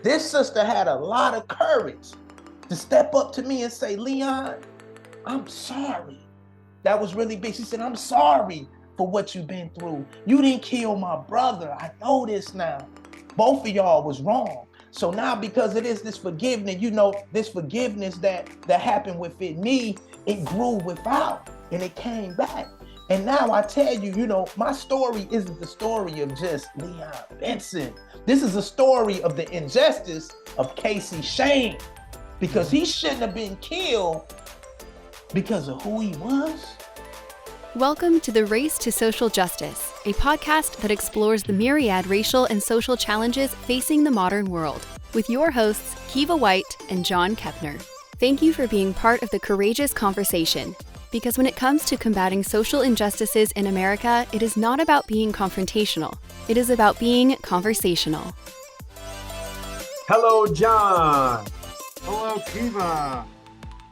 This sister had a lot of courage to step up to me and say, Leon, I'm sorry. That was really big. She said, I'm sorry for what you've been through. You didn't kill my brother. I know this now. Both of y'all was wrong. So now because it is this forgiveness, this forgiveness that happened within me, it grew without and it came back. And now I tell you, my story isn't the story of just Leon Benson. This is a story of the injustice of Casey Shane, because he shouldn't have been killed because of who he was. Welcome to the Race to Social Justice, a podcast that explores the myriad racial and social challenges facing the modern world, with your hosts, Kiva White and John Kepner. Thank you for being part of the courageous conversation, because when it comes to combating social injustices in America, it is not about being confrontational. It is about being conversational. Hello, John. Hello, Kiva.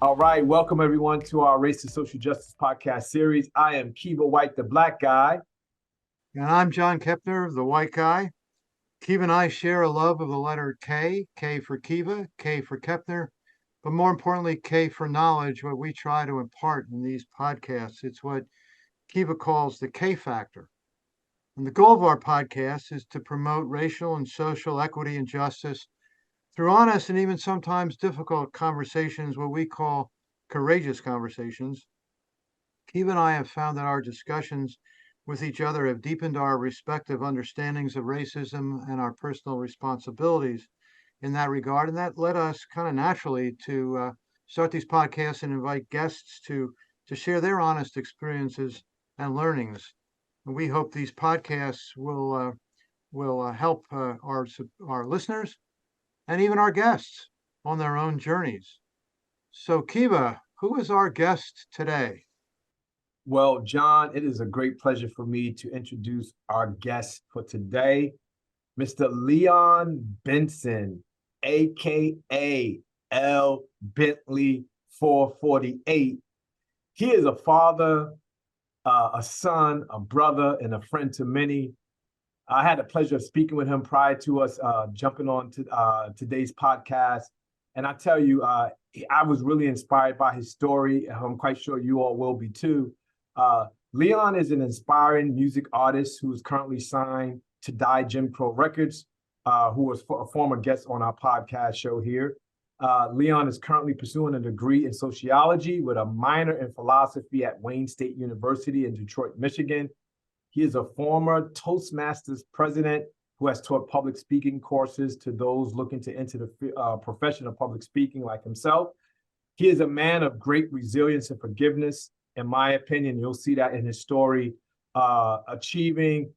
All right, welcome everyone to our Race to Social Justice podcast series. I am Kiva White, the black guy. And I'm John Kepner, the white guy. Kiva and I share a love of the letter K, K for Kiva, K for Kepner, but more importantly, K for knowledge, what we try to impart in these podcasts. It's what Kiva calls the K factor. And the goal of our podcast is to promote racial and social equity and justice through honest and even sometimes difficult conversations, what we call courageous conversations. Kiva and I have found that our discussions with each other have deepened our respective understandings of racism and our personal responsibilities in that regard. And that led us kind of naturally to start these podcasts and invite guests to share their honest experiences and learnings. And we hope these podcasts will help our listeners and even our guests on their own journeys. So, Kiva, who is our guest today? Well, John, it is a great pleasure for me to introduce our guest for today, Mr. Leon Benson, aka L. Bentley 448. He is a father, a son, a brother, and a friend to many. I had the pleasure of speaking with him prior to us jumping on to today's podcast. And I tell you, I was really inspired by his story. I'm quite sure you all will be too. Leon is an inspiring music artist who is currently signed to Die Jim Crow Records, who was a former guest on our podcast show here. Leon is currently pursuing a degree in sociology with a minor in philosophy at Wayne State University in Detroit, Michigan. He is a former Toastmasters president who has taught public speaking courses to those looking to enter the profession of public speaking like himself. He is a man of great resilience and forgiveness. In my opinion, you'll see that in his story, achieving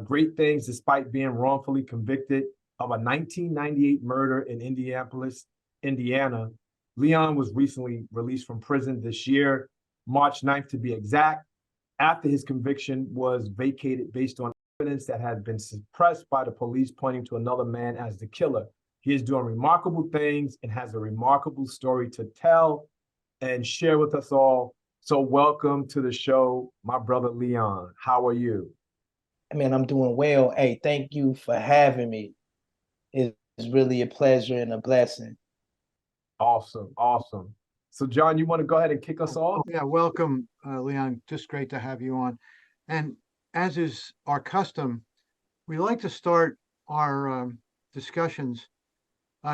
great things despite being wrongfully convicted of a 1998 murder in Indianapolis, Indiana. Leon was recently released from prison this year, March 9th to be exact, after his conviction was vacated based on evidence that had been suppressed by the police pointing to another man as the killer. He is doing remarkable things and has a remarkable story to tell and share with us all. So welcome to the show, my brother Leon. How are you? Man, I'm doing well. Hey, thank you for having me. It's really a pleasure and a blessing. Awesome, awesome. So, John, you want to go ahead and kick us off? Yeah, welcome, Leon. Just great to have you on. And as is our custom, we like to start our discussions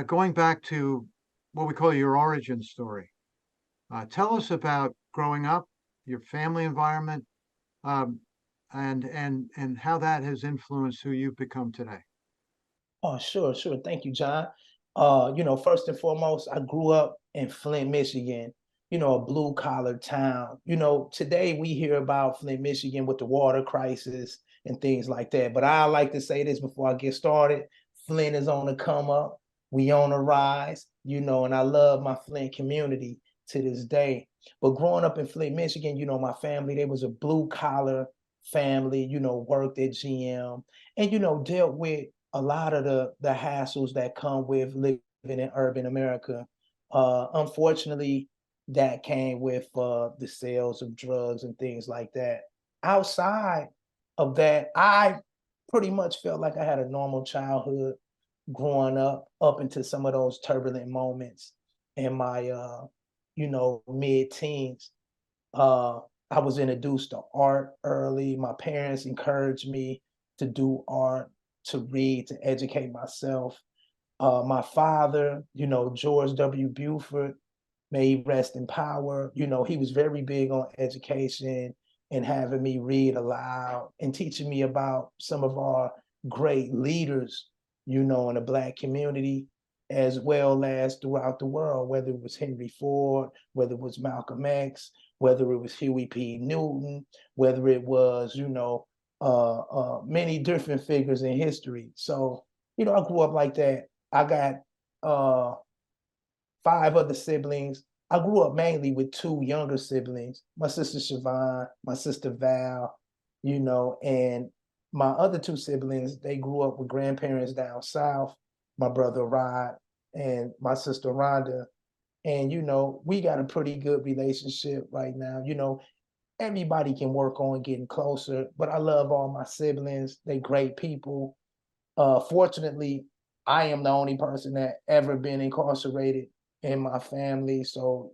going back to what we call your origin story. Tell us about growing up, your family environment, and how that has influenced who you've become today. Oh, sure. Thank you, John. First and foremost, I grew up in Flint, Michigan, a blue collar town. Today we hear about Flint, Michigan with the water crisis and things like that. But I like to say this before I get started. Flint is on the come up. We on the rise, and I love my Flint community to this day. But growing up in Flint, Michigan, my family, they was a blue collar family, worked at GM and, dealt with a lot of the hassles that come with living in urban America. Unfortunately, that came with the sales of drugs and things like that. Outside of that, I pretty much felt like I had a normal childhood. growing up into some of those turbulent moments in my mid-teens. Uh, I was introduced to art early. My parents encouraged me to do art, to read, to educate myself. My father, George W. Buford, may he rest in power. He was very big on education and having me read aloud and teaching me about some of our great leaders, in the Black community, as well as throughout the world, whether it was Henry Ford, whether it was Malcolm X, whether it was Huey P. Newton, whether it was, many different figures in history. So, I grew up like that. I got uh, five other siblings. I grew up mainly with two younger siblings, my sister Siobhan, my sister Val, and my other two siblings, they grew up with grandparents down south, my brother Rod and my sister Rhonda. And, we got a pretty good relationship right now. Everybody can work on getting closer, but I love all my siblings. They great people. Fortunately, I am the only person that ever been incarcerated in my family. So,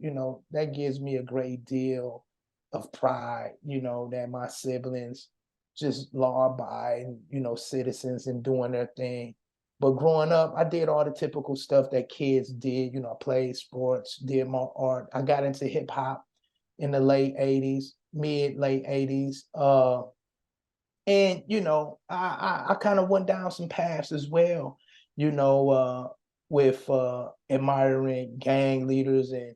that gives me a great deal of pride, that my siblings just law abiding, citizens and doing their thing. But growing up, I did all the typical stuff that kids did. I played sports, did my art. I got into hip hop in the late 80s, late 80s. And I kind of went down some paths as well, with admiring gang leaders and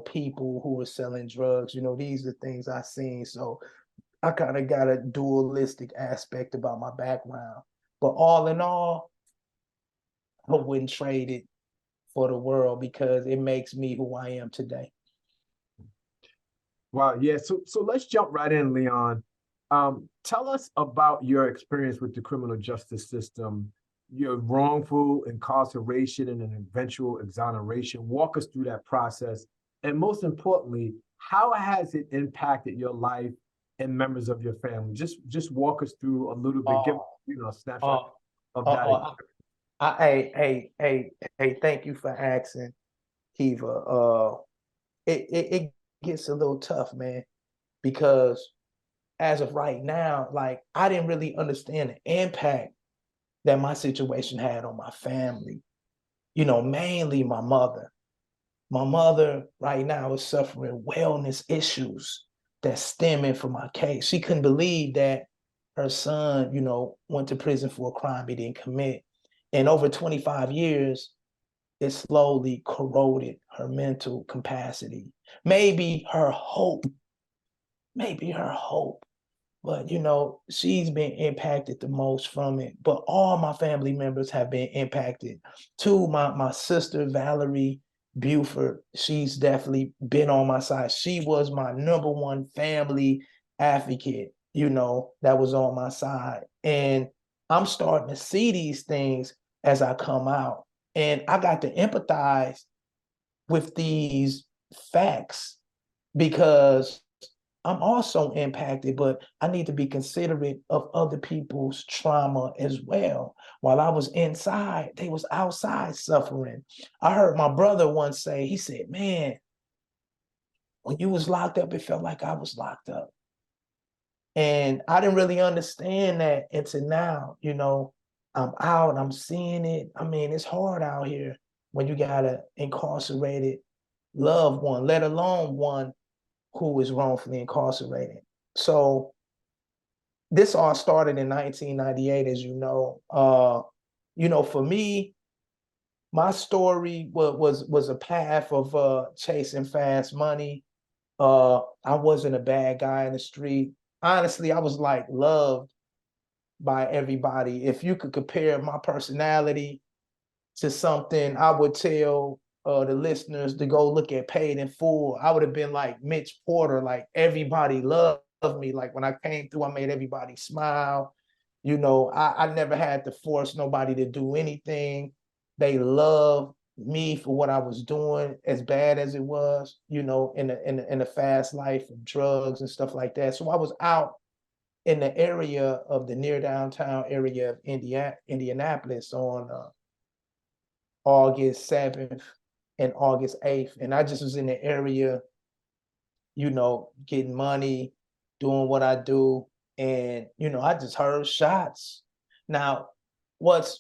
people who were selling drugs. These are things I seen. So I kind of got a dualistic aspect about my background. But all in all, I wouldn't trade it for the world because it makes me who I am today. Wow, yeah. So let's jump right in, Leon. Tell us about your experience with the criminal justice system, your wrongful incarceration and an eventual exoneration. Walk us through that process. And most importantly, how has it impacted your life and members of your family? Just walk us through a little bit, give a Uh, snapshot of uh, that uh, experience. hey, thank you for asking, Kiva. It gets a little tough, man, because as of right now, like I didn't really understand the impact that my situation had on my family. Mainly my mother. My mother right now is suffering wellness issues that's stemming from my case. She couldn't believe that her son, went to prison for a crime he didn't commit. And over 25 years, it slowly corroded her mental capacity. Maybe her hope, but she's been impacted the most from it. But all my family members have been impacted. Too, my sister Valerie Buford, she's definitely been on my side. She was my number one family advocate, that was on my side. And I'm starting to see these things as I come out. And I got to empathize with these facts because I'm also impacted, but I need to be considerate of other people's trauma as well. While I was inside, they was outside suffering. I heard my brother once say, he said, man, when you was locked up, it felt like I was locked up. And I didn't really understand that until now, I'm out, I'm seeing it. I mean, it's hard out here when you got an incarcerated loved one, let alone one who was wrongfully incarcerated. So this all started in 1998, as you know. For me, my story was a path of chasing fast money. I wasn't a bad guy in the street. Honestly, I was like loved by everybody. If you could compare my personality to something, I would tell the listeners to go look at Paid in Full. I would have been like Mitch Porter. Like everybody loved me. Like when I came through, I made everybody smile. I never had to force nobody to do anything. They loved me for what I was doing, as bad as it was, in the fast life of drugs and stuff like that. So I was out in the area of the near downtown area of Indianapolis on August 7th and August 8th. And I just was in the area, getting money, doing what I do. And, I just heard shots. Now, what's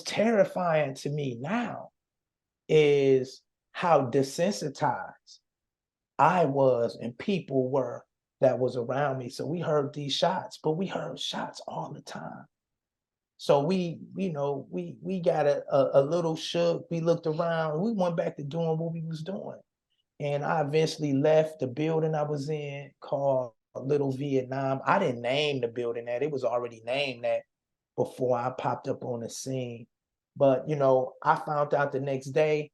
terrifying to me now is how desensitized I was and people were that was around me. So we heard these shots, but we heard shots all the time. So we got a little shook. We looked around. We went back to doing what we was doing. And I eventually left the building I was in called Little Vietnam. I didn't name the building that. It was already named that before I popped up on the scene. But, I found out the next day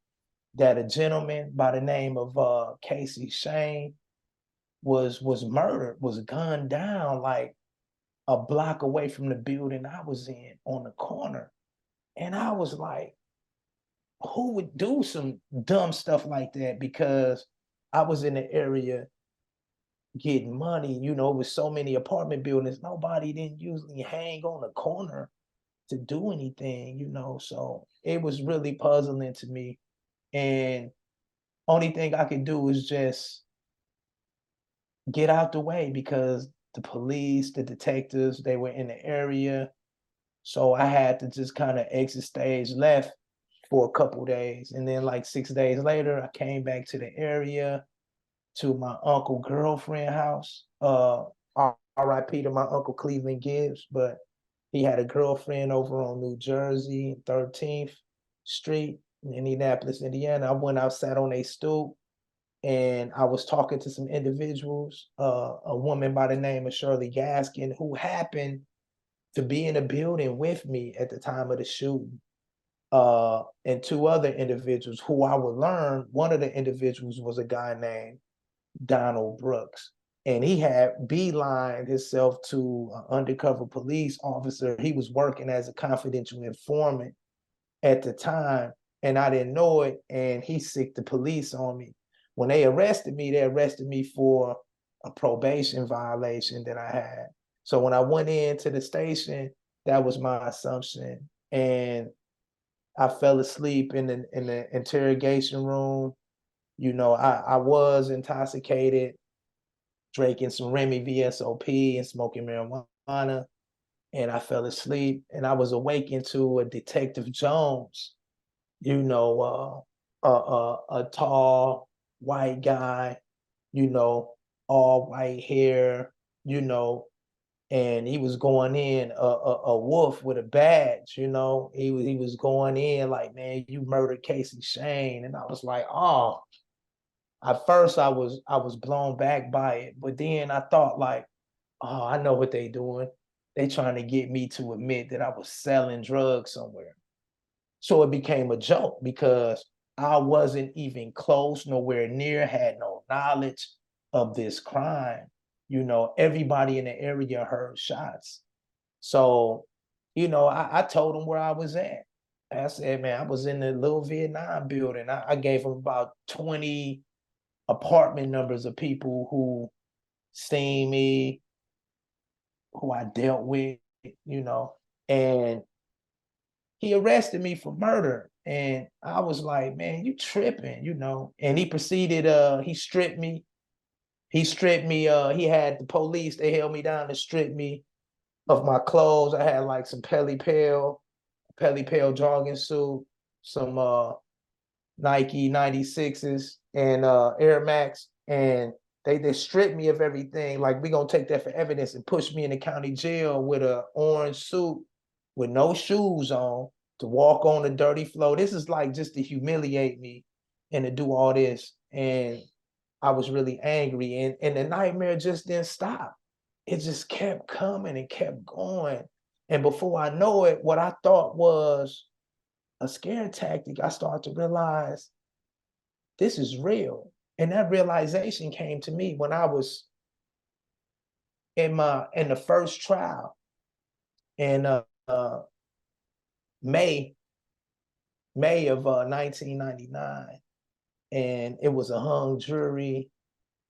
that a gentleman by the name of Casey Shane was murdered, was gunned down like a block away from the building I was in on the corner. And I was like, who would do some dumb stuff like that? Because I was in the area getting money, with so many apartment buildings, nobody didn't usually hang on the corner to do anything, so it was really puzzling to me. And only thing I could do was just get out the way because the police, the detectives, they were in the area. So I had to just kind of exit stage left for a couple days. And then like 6 days later, I came back to the area to my uncle girlfriend house. RIP to my uncle Cleveland Gibbs, but he had a girlfriend over on New Jersey, 13th Street in Indianapolis, Indiana. I went out, sat on a stoop, and I was talking to some individuals, a woman by the name of Shirley Gaskin, who happened to be in a building with me at the time of the shooting, and two other individuals who I would learn. One of the individuals was a guy named Donald Brooks, and he had beelined himself to an undercover police officer. He was working as a confidential informant at the time, and I didn't know it, and he sicked the police on me. When they arrested me for a probation violation that I had. So when I went into the station, that was my assumption. And I fell asleep in the interrogation room. I was intoxicated, drinking some Remy VSOP and smoking marijuana, and I fell asleep. And I was awakened to a Detective Jones, a tall white guy, all white hair, and he was going in a wolf with a badge, he was going in like, man, you murdered Casey Shane. And I was like, oh. At first I was blown back by it, but then I thought like, oh, I know what they doing. They trying to get me to admit that I was selling drugs somewhere. So it became a joke because I wasn't even close, nowhere near, had no knowledge of this crime. Everybody in the area heard shots. So, I told them where I was at. I said, man, I was in the Little Vietnam building. I gave them about 20 apartment numbers of people who seen me, who I dealt with, and he arrested me for murder. And I was like, man, you tripping, and he proceeded, he stripped me. He he had the police, they held me down and stripped me of my clothes. I had like some Pelly Pale jogging suit, some Nike 96s and Air Max, and they stripped me of everything. Like, we gonna take that for evidence, and push me in the county jail with a orange suit with no shoes on to walk on the dirty floor. This is like just to humiliate me and to do all this. And I was really angry, and the nightmare just didn't stop. It just kept coming and kept going. And before I know it, what I thought was a scare tactic, I started to realize this is real. And that realization came to me when I was in the first trial in May of 1999, and it was a hung jury.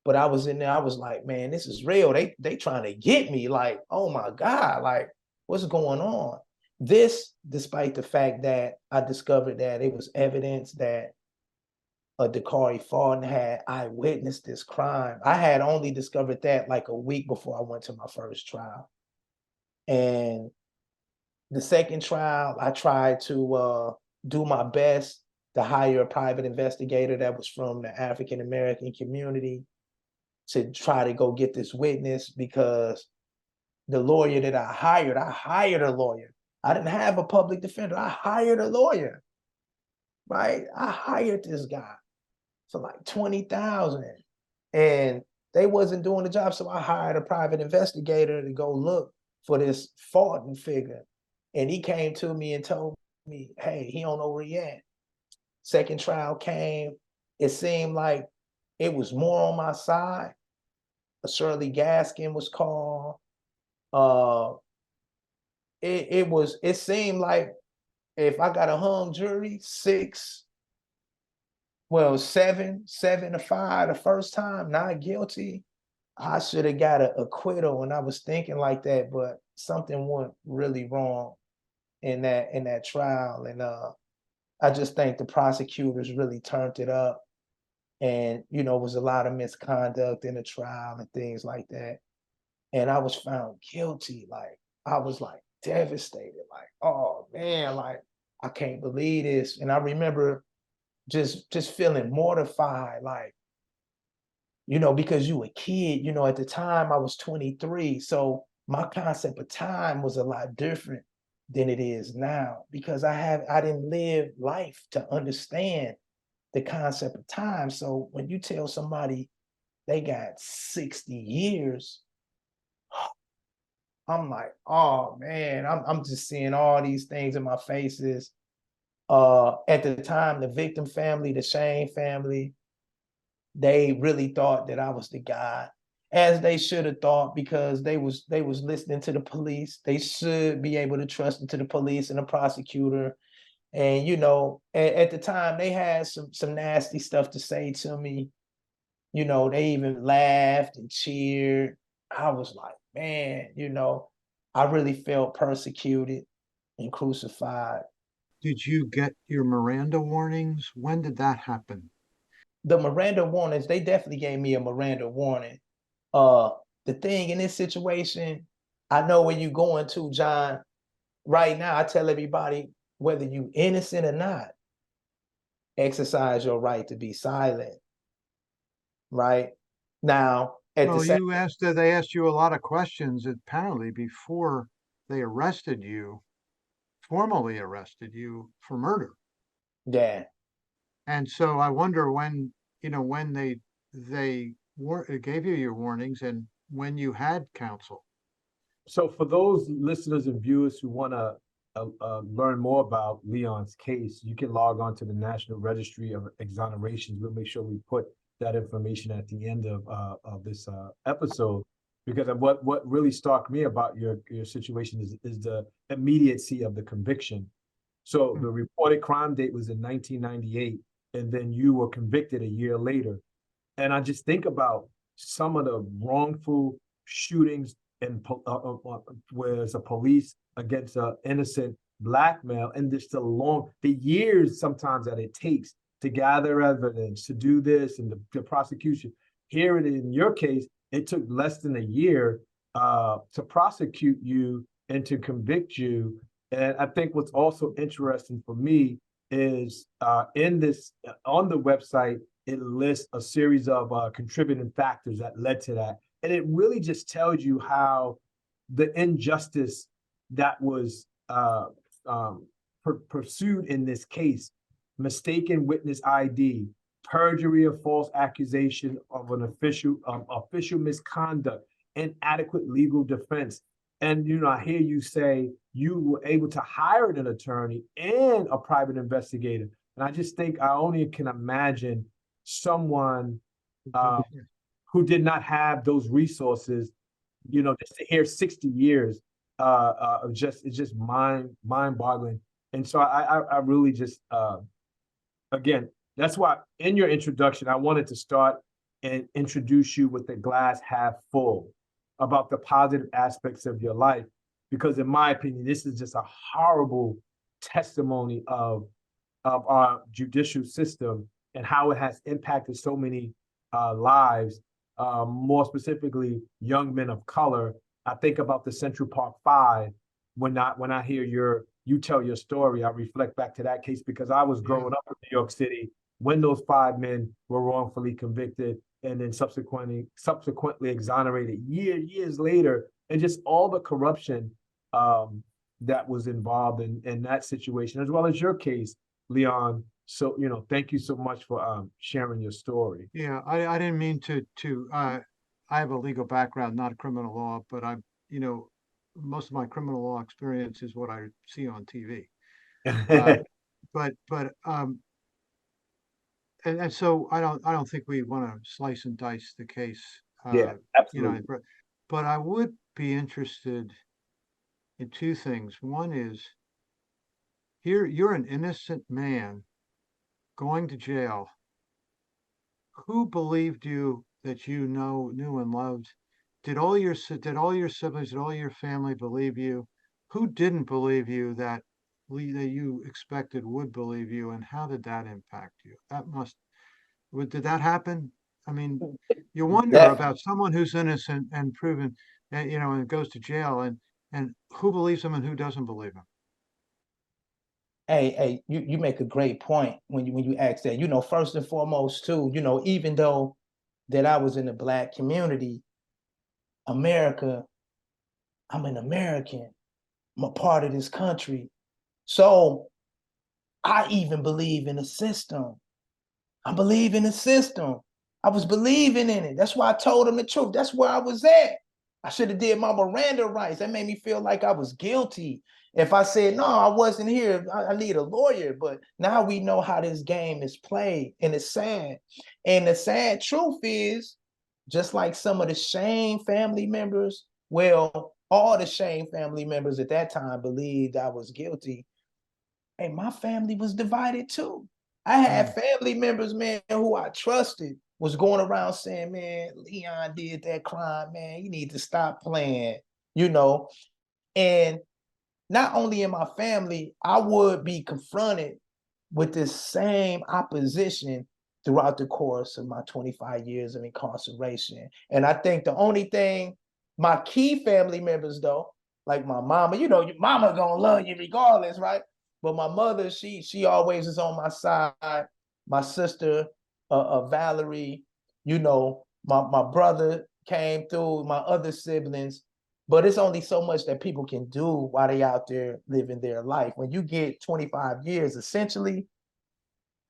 But I was in there, I was like, man, this is real. They trying to get me. Like, oh my God, like, what's going on? This, despite the fact that I discovered that it was evidence that Dakari Fulton had eyewitnessed this crime. I had only discovered that like a week before I went to my first trial. And the second trial, I tried to do my best to hire a private investigator that was from the African American community to try to go get this witness, because the lawyer that I hired a lawyer. I didn't have a public defender. I hired a lawyer, right? I hired this guy for like 20,000, and they wasn't doing the job. So I hired a private investigator to go look for this Fulton figure. And he came to me and told me, hey, he don't know where he at. Second trial came. It seemed like it was more on my side. A Shirley Gaskin was called. It seemed like if I got a hung jury, 7-5 the first time, not guilty, I should have got an acquittal. And I was thinking like that, but something went really wrong in that trial. And I just think the prosecutors really turned it up. And, it was a lot of misconduct in the trial and things like that. And I was found guilty. Like, I was like devastated. Like, oh man, like, I can't believe this. And I remember just feeling mortified, like, because you a kid, at the time I was 23. So my concept of time was a lot different than it is now, because I didn't live life to understand the concept of time. So when you tell somebody they got 60 years, I'm like, oh man, I'm just seeing all these things in my faces. At the time, the victim family, the Shane family, they really thought that I was the guy, as they should have thought, because they was listening to the police. They should be able to trust into the police and the prosecutor. And at the time, they had some nasty stuff to say to me. They even laughed and cheered. I was like, man, I really felt persecuted and crucified. Did you get your Miranda warnings? When did that happen? The Miranda warnings, they definitely gave me a Miranda warning. The thing in this situation, I know where you're going to, John. Right now, I tell everybody, whether you innocent or not, exercise your right to be silent. Right now, at the Well, same, they asked you a lot of questions apparently before they formally arrested you for murder. yeah. And so I wonder when, when they gave you your warnings and when you had counsel. So for those listeners and viewers who want to learn more about Leon's case, you can log on to the National Registry of Exonerations. We'll make sure we put that information at the end of this episode, because what really struck me about your situation is the immediacy of the conviction. So the reported crime date was in 1998, and then you were convicted a year later. And I just think about some of the wrongful shootings and where it's a police against an innocent Black male, and just the years sometimes that it takes to gather evidence, to do this, and the prosecution. Here in your case, it took less than a year to prosecute you and to convict you. And I think what's also interesting for me is in this on the website, it lists a series of contributing factors that led to that. And it really just tells you how the injustice that was pursued in this case, mistaken witness ID, perjury of false accusation of an official misconduct, inadequate legal defense. And I hear you say you were able to hire an attorney and a private investigator. And I just think I only can imagine someone who did not have those resources, just to hear 60 years it's just mind-boggling. And so I really just again, that's why in your introduction, I wanted to start and introduce you with the glass half full, about the positive aspects of your life, because in my opinion, this is just a horrible testimony of our judicial system and how it has impacted so many lives, more specifically young men of color. I think about the Central Park Five. When I hear you tell your story, I reflect back to that case because I was growing up in New York City when those 5 men were wrongfully convicted and then subsequently exonerated years later, and just all the corruption that was involved in that situation, as well as your case, Leon. So, thank you so much for sharing your story. Yeah, I didn't mean to I have a legal background, not a criminal law, but most of my criminal law experience is what I see on TV. And so I don't think we want to slice and dice the case. Yeah, absolutely. But I would be interested in two things. One is, here you're an innocent man going to jail. Who believed you that you knew and loved? Did all your siblings, did all your family believe you? Who didn't believe you that you expected would believe you, and how did that impact you? Did that happen? I mean, you wonder about someone who's innocent and proven, and goes to jail, and who believes him and who doesn't believe him. Hey, you make a great point when you ask that. First and foremost, too, even though that I was in the Black community, America, I'm an American. I'm a part of this country. So I even believe in the system. I believe in the system. I was believing in it. That's why I told him the truth. That's where I was at. I should have did my Miranda rights. That made me feel like I was guilty. If I said, no, I wasn't here, I need a lawyer. But now we know how this game is played, and it's sad. And the sad truth is, just like some of the Shane family members, well, all the Shane family members at that time believed I was guilty. Hey, my family was divided too. I had family members, man, who I trusted was going around saying, man, Leon did that crime, man. You need to stop playing, And not only in my family, I would be confronted with this same opposition throughout the course of my 25 years of incarceration. And I think the only thing, my key family members, though, like my mama, your mama gonna love you regardless, right? But my mother, she always is on my side. My sister, Valerie, my brother came through, my other siblings. But it's only so much that people can do while they out there living their life. When you get 25 years, essentially,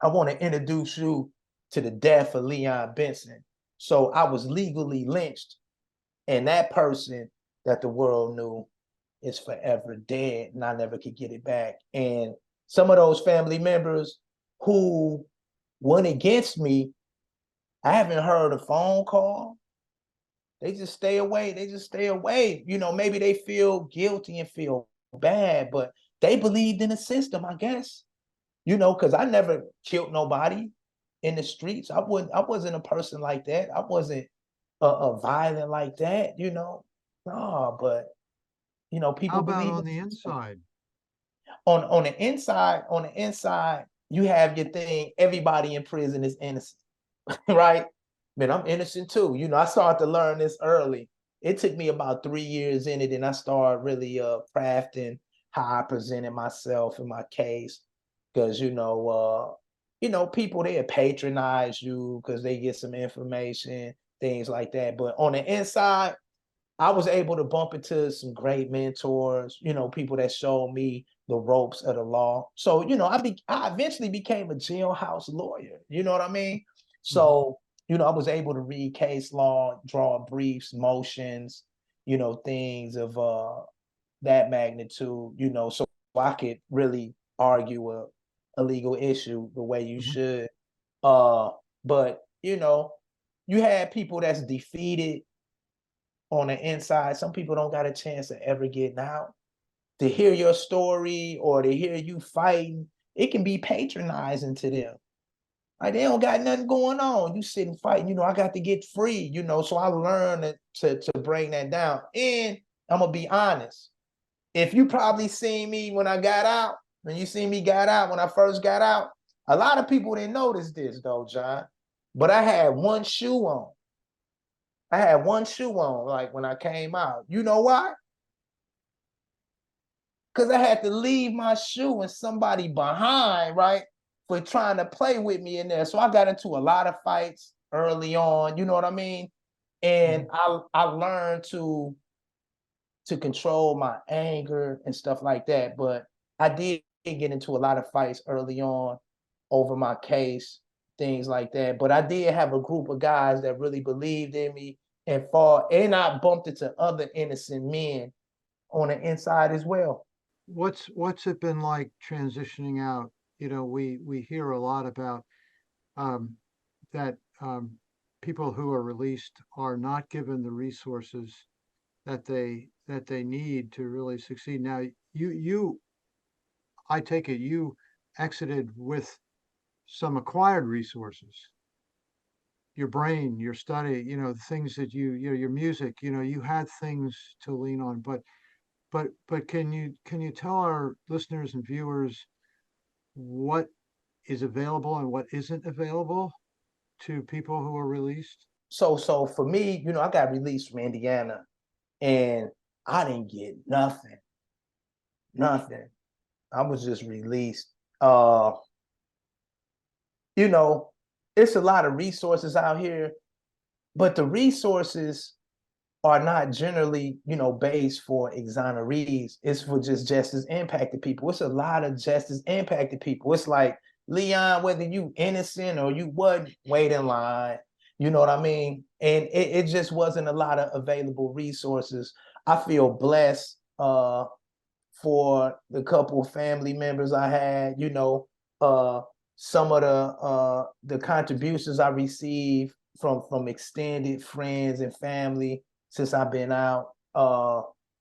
I want to introduce you to the death of Leon Benson. So I was legally lynched, and that person that the world knew is forever dead, and I never could get it back. And some of those family members who went against me, I haven't heard a phone call. They just stay away. They just stay away. Maybe they feel guilty and feel bad, but they believed in the system, I guess. Because I never killed nobody in the streets. I wasn't a person like that. I wasn't a violent like that, No, but people How about believe on the inside? On the inside, you have your thing. Everybody in prison is innocent, right? Man, I'm innocent too. I started to learn this early. It took me about 3 years in it, and I started really crafting how I presented myself in my case. Because people, they patronize you because they get some information, things like that. But on the inside, I was able to bump into some great mentors, people that showed me the ropes of the law. So, I eventually became a jailhouse lawyer. You know what I mean? So, I was able to read case law, draw briefs, motions, things of that magnitude, so I could really argue a legal issue the way you should. But, you had people that's defeated on the inside. Some people don't got a chance of ever getting out. To hear your story or to hear you fighting, it can be patronizing to them. Like, they don't got nothing going on. You sitting fighting, I got to get free, so I learned to bring that down. And I'm gonna be honest, if you probably seen me when I got out, when you see me got out, when I first got out, a lot of people didn't notice this though, John, but I had one shoe on. I had one shoe on, like when I came out. You know why? Because I had to leave my shoe and somebody behind, right, for trying to play with me in there. So I got into a lot of fights early on, you know what I mean? And I learned to control my anger and stuff like that. But I did get into a lot of fights early on over my case, things like that. But I did have a group of guys that really believed in me and fought, and I bumped into other innocent men on the inside as well. What's it been like transitioning out? You know, we hear a lot about um, that people who are released are not given the resources that they need to really succeed. Now, you I take it you exited with some acquired resources, your brain, your study, you know, the things that your music, you know, you had things to lean on. But can you tell our listeners and viewers what is available and what isn't available to people who are released? So for me, I got released from Indiana and I didn't get nothing. Nothing. I was just released. You know, it's a lot of resources out here, but the resources are not generally, based for exonerees. It's for just justice impacted people. It's a lot of justice impacted people. It's like, Leon, whether you innocent or you wasn't, wait in line. You know what I mean? And it just wasn't a lot of available resources. I feel blessed for the couple of family members I had, uh, some of the contributions I received from extended friends and family since I've been out.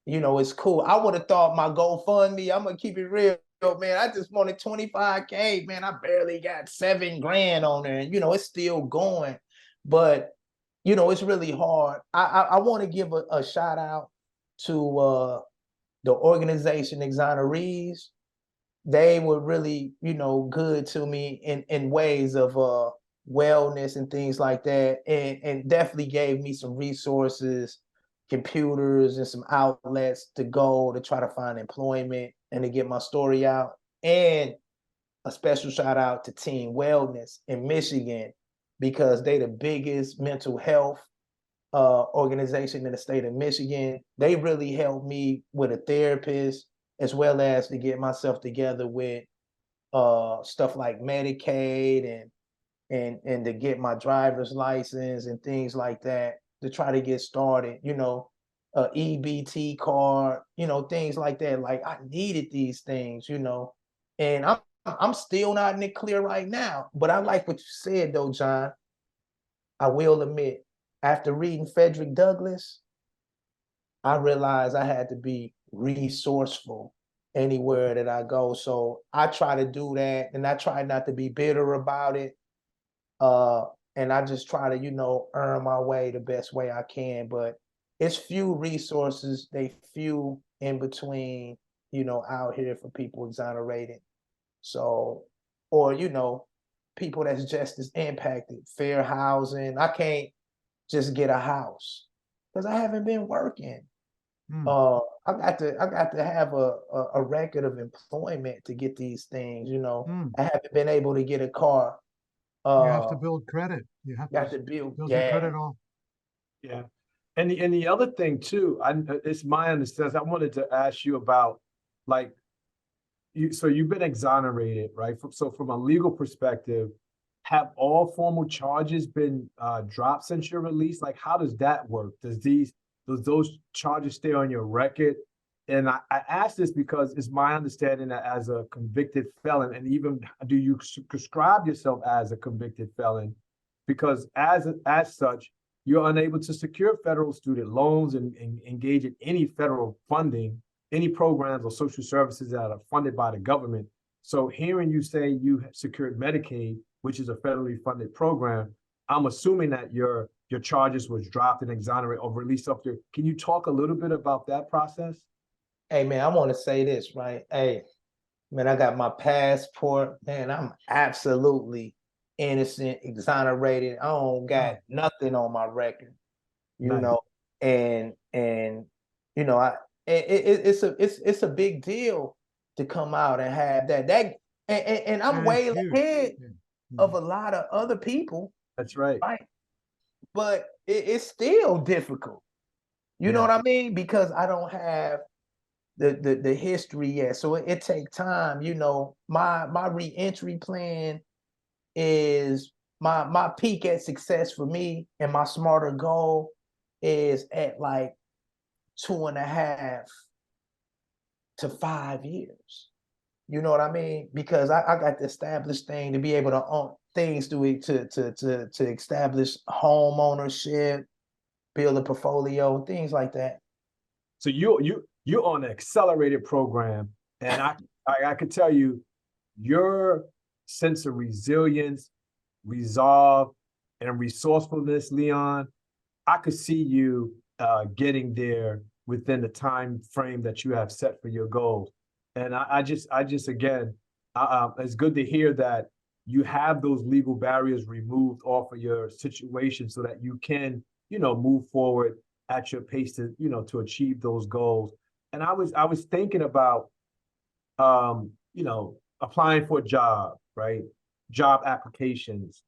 It's cool. I would have thought my GoFundMe, I'm gonna keep it real, man. I just wanted 25K, man. I barely got 7 grand on there, and it's still going. But it's really hard. I want to give a shout out to the organization exonerees. They were really, good to me in ways of wellness and things like that, and definitely gave me some resources, computers, and some outlets to go to try to find employment and to get my story out. And a special shout out to Team Wellness in Michigan because they the biggest mental health organization in the state of Michigan. They really helped me with a therapist as well as to get myself together with stuff like Medicaid and to get my driver's license and things like that to try to get started, a EBT card, things like that. Like I needed these things, and I'm still not in the clear right now. But I like what you said though, John. I will admit, after reading Frederick Douglass, I realized I had to be resourceful anywhere that I go. So I try to do that, and I try not to be bitter about it. Uh, and I just try to, earn my way the best way I can. But it's few resources, they few in between, out here for people exonerated. So, or, people that's just as impacted, fair housing. I can't just get a house because I haven't been working. Hmm. I got to have a record of employment to get these things. Hmm. I haven't been able to get a car. You have Uh, to build credit. You have to got to build. build your Yeah. credit off. Yeah. And the other thing too, it's my understanding. I wanted to ask you about like so you've been exonerated, right? So from a legal perspective, have all formal charges been dropped since your release? Like, how does that work? Does those charges stay on your record? And I ask this because it's my understanding that as a convicted felon, and even do you prescribe yourself as a convicted felon? Because as such, you're unable to secure federal student loans and engage in any federal funding, any programs or social services that are funded by the government. So hearing you say you secured Medicaid, which is a federally funded program, I'm assuming that your charges was dropped and exonerated or released up there. Can you talk a little bit about that process? Hey man, I want to say this, right? Hey, man, I got my passport. Man, I'm absolutely innocent, exonerated. I don't got Oh, nothing on my record, you Nice. know. And you know, it's a big deal to come out and have and I'm and it's way huge. ahead Yeah. of Mhm. a lot of other people, That's right. right? But it's still difficult. You know Yeah. what I mean? Because I don't have the history yet. So it take time. You know, my reentry plan is my peak at success for me, and my smarter goal is at like 2.5 to 5 years. You know what I mean? Because I got the established thing to be able to own things to establish home ownership, build a portfolio, things like that. So you're on an accelerated program, and I could tell you your sense of resilience, resolve, and resourcefulness, Leon. I could see you getting there within the time frame that you have set for your goals. And I just again, it's good to hear that you have those legal barriers removed off of your situation so that you can, move forward at your pace to, to achieve those goals. And I was thinking about, applying for a job, right? Job applications.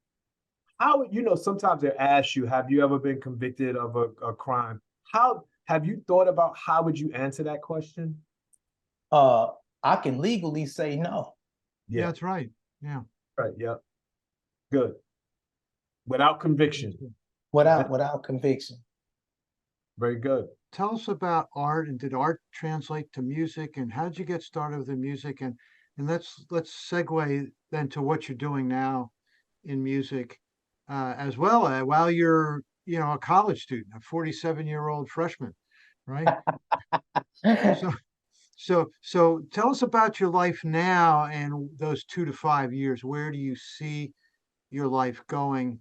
How, sometimes they ask you, have you ever been convicted of a crime? How have you thought about how would you answer that question? Uh, I can legally say no. Yeah, Yeah, that's right. Yeah. right. Yeah, good. Without That's conviction. good. That's Without conviction. very good. Tell us about art, and did art translate to music, and how did you get started with the music? And let's segue then to what you're doing now in music, as well while you're a college student, a 47-year-old freshman, right? So so tell us about your life now and those 2 to 5 years. Where do you see your life going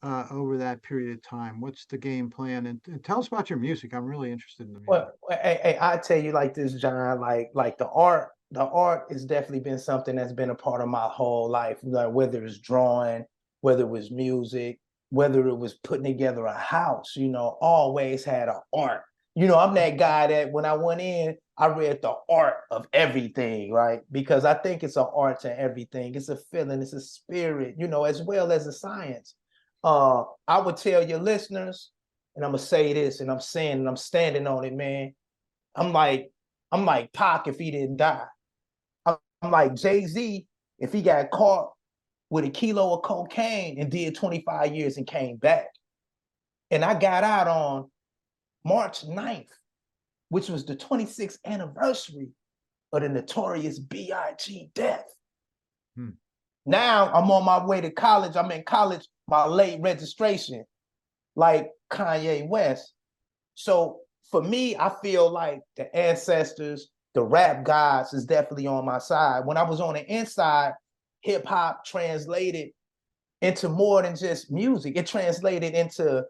over that period of time? What's the game plan? And tell us about your music. I'm really interested in the music. Hey, I tell you like this, John. Like the art has definitely been something that's been a part of my whole life. Like whether it's drawing, whether it was music, whether it was putting together a house. Always had an art. I'm that guy that when I went in, I read the art of everything, right? Because I think it's an art to everything. It's a feeling, it's a spirit, as well as a science. I would tell your listeners, and I'm gonna say this, and I'm saying, and I'm standing on it, man. I'm like, I'm like Pac if he didn't die. I'm like Jay-Z if he got caught with a kilo of cocaine and did 25 years and came back. And I got out on March 9th, which was the 26th anniversary of the notorious B.I.G. death. Hmm. Now I'm on my way to college. I'm in college, my late registration, like Kanye West. So for me, I feel like the ancestors, the rap gods is definitely on my side. When I was on the inside, hip hop translated into more than just music. It translated into,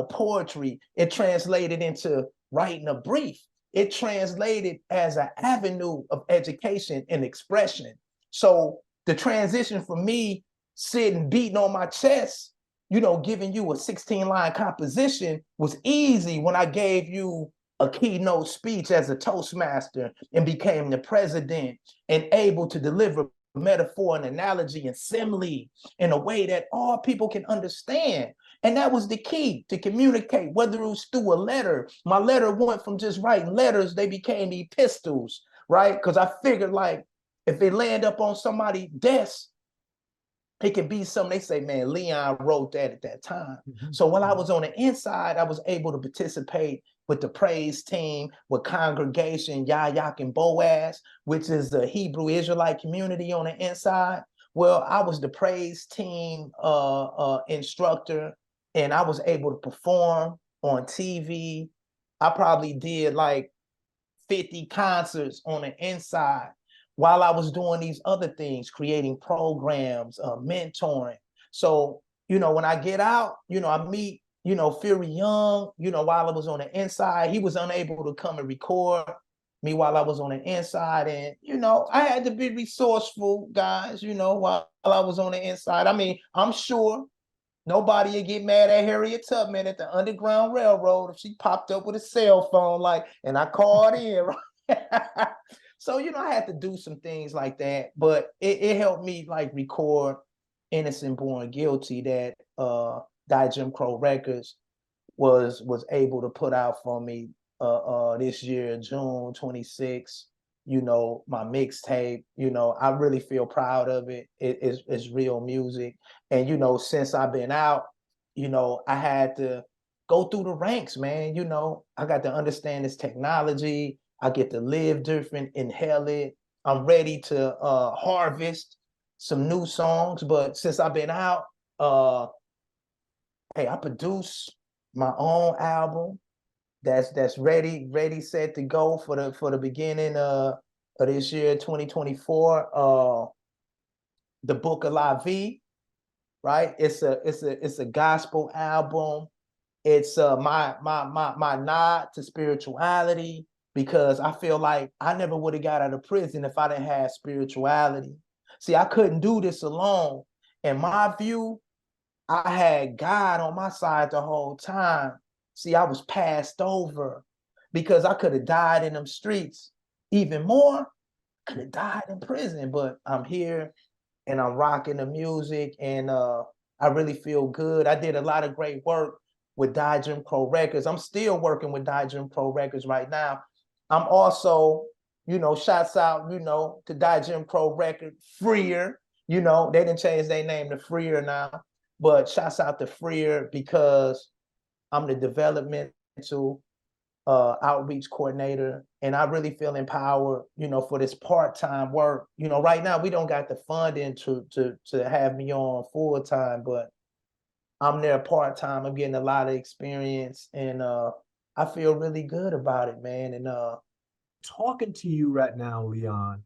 poetry. It translated into writing a brief. It translated as an avenue of education and expression. So the transition for me, sitting beating on my chest, giving you a 16-line composition was easy when I gave you a keynote speech as a Toastmaster and became the president and able to deliver metaphor and analogy and simile in a way that all people can understand. And that was the key to communicate, whether it was through a letter. My letter went from just writing letters, they became epistles, right? Because I figured like if they land up on somebody's desk, it could be something they say, man, Leon wrote that at that time. Mhm, So while I mhm. was on the inside, I was able to participate with the praise team, with congregation Yayak and Boaz, which is the Hebrew Israelite community on the inside. Well, I was the praise team instructor, and I was able to perform on TV. I probably did like 50 concerts on the inside while I was doing these other things, creating programs, mentoring. So, when I get out, I meet, Fury Young, while I was on the inside, he was unable to come and record me while I was on the inside. And, I had to be resourceful, guys, while I was on the inside. I mean, I'm sure nobody would get mad at Harriet Tubman at the Underground Railroad if she popped up with a cell phone, and I called in, right? So, I had to do some things like that, but it helped me record Innocent Born Guilty that Die Jim Crow Records was able to put out for me this year, June 26th. My mixtape, I really feel proud of it. It's real music. And since I've been out, I had to go through the ranks, man. I got to understand this technology. I get to live different, inhale it. I'm ready to harvest some new songs. But since I've been out, hey, I produce my own album that's ready, set to go for the beginning of this year, 2024. The Book of La Vie, right? It's a gospel album. It's my nod to spirituality, because I feel like I never would have got out of prison if I didn't have spirituality. See, I couldn't do this alone. In my view, I had God on my side the whole time. See, I was passed over because I could have died in them streets. Even more, I could have died in prison, but I'm here and I'm rocking the music, and I really feel good. I did a lot of great work with Die Jim Crow Records. I'm still working with Die Jim Crow Records right now. I'm also, shouts out, to Die Jim Crow Record, Freer. They didn't change their name to Freer now, but shouts out to Freer because I'm the developmental outreach coordinator, and I really feel empowered, for this part-time work. Right now we don't got the funding to have me on full-time, but I'm there part-time. I'm getting a lot of experience, and I feel really good about it, man. And talking to you right now, Leon,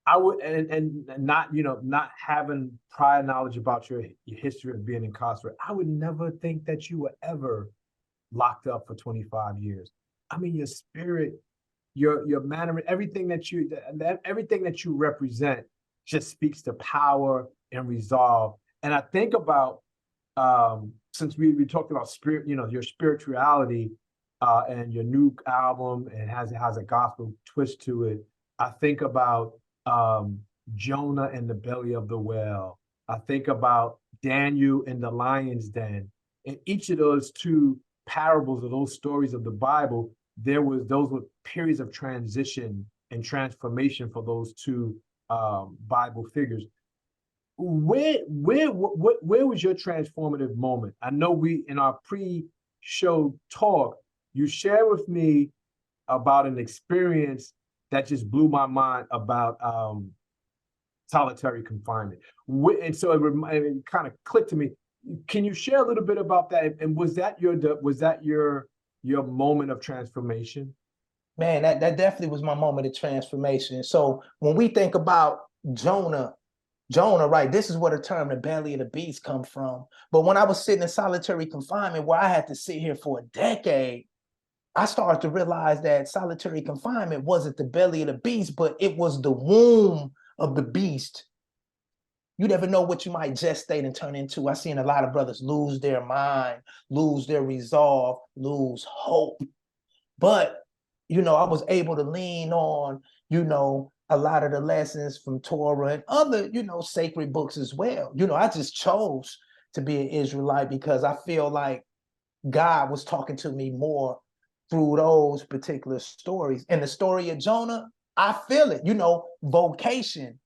I would, and not, not having prior knowledge about your history of being incarcerated, I would never think that you were ever locked up for 25 years. I mean, your spirit, your manner, everything that you represent just speaks to power and resolve. And I think about, since we talked about spirit, your spirituality, and your new album, and has a gospel twist to it. I think about Jonah in the belly of the whale. I think about Daniel in the lion's den. In each of those two parables, or those stories of the Bible, those were periods of transition and transformation for those two Bible figures. Where was your transformative moment? I know in our pre-show talk, you shared with me about an experience that just blew my mind about solitary confinement. And so it kind of clicked to me. Can you share a little bit about that? And was that your moment of transformation? Man, that definitely was my moment of transformation. So when we think about Jonah, right, this is where the term the belly of the beast come from. But when I was sitting in solitary confinement, where I had to sit here for a decade, I started to realize that solitary confinement wasn't the belly of the beast, but it was the womb of the beast. You never know what you might gestate and turn into. I've seen a lot of brothers lose their mind, lose their resolve, lose hope. But, I was able to lean on, a lot of the lessons from Torah and other, sacred books as well. I just chose to be an Israelite because I feel like God was talking to me more through those particular stories. And the story of Jonah, I feel it. Vocation.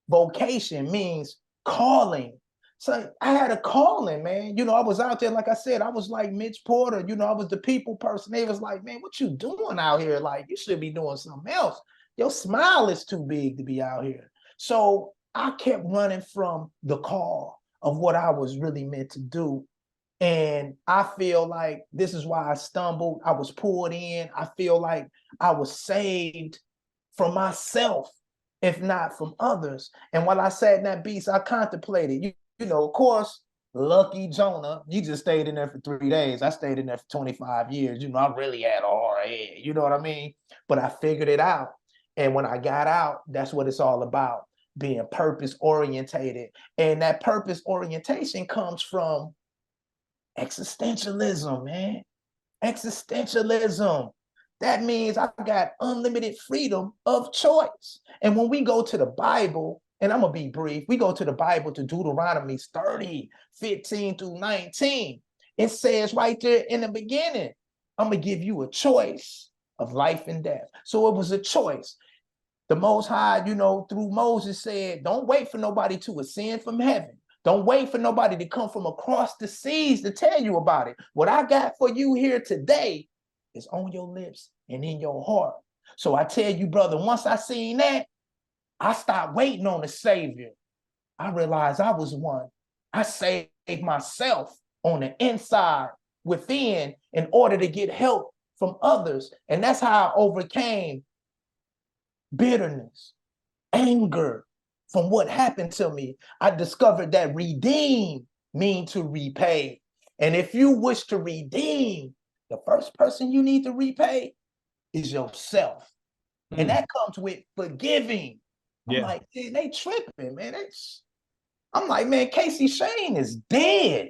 Vocation means calling. So I had a calling, man. I was out there, like I said, I was like Mitch Porter. I was the people person. They was like, man, what you doing out here? Like, you should be doing something else. Your smile is too big to be out here. So I kept running from the call of what I was really meant to do. And I feel like this is why I stumbled. I was pulled in. I feel like I was saved from myself, if not from others. And while I sat in that beast, I contemplated, of course, Lucky Jonah, you just stayed in there for 3 days. I stayed in there for 25 years. I really had a hard head. You know what I mean? But I figured it out. And when I got out, that's what it's all about, being purpose orientated. And that purpose orientation comes from existentialism, man. Existentialism. That means I got unlimited freedom of choice. And when we go to the Bible, and I'm going to be brief, we go to the Bible to Deuteronomy 30, 15 through 19. It says right there in the beginning, I'm going to give you a choice of life and death. So it was a choice. The Most High, through Moses said, don't wait for nobody to ascend from heaven. Don't wait for nobody to come from across the seas to tell you about it. What I got for you here today is on your lips and in your heart. So I tell you, brother, once I seen that, I stopped waiting on the Savior. I realized I was one. I saved myself on the inside, within, in order to get help from others. And that's how I overcame bitterness, anger from what happened to me. I discovered that redeem means to repay. And if you wish to redeem, the first person you need to repay is yourself. And that comes with forgiving. I'm like, they tripping, man. I'm like, man, Casey Shane is dead.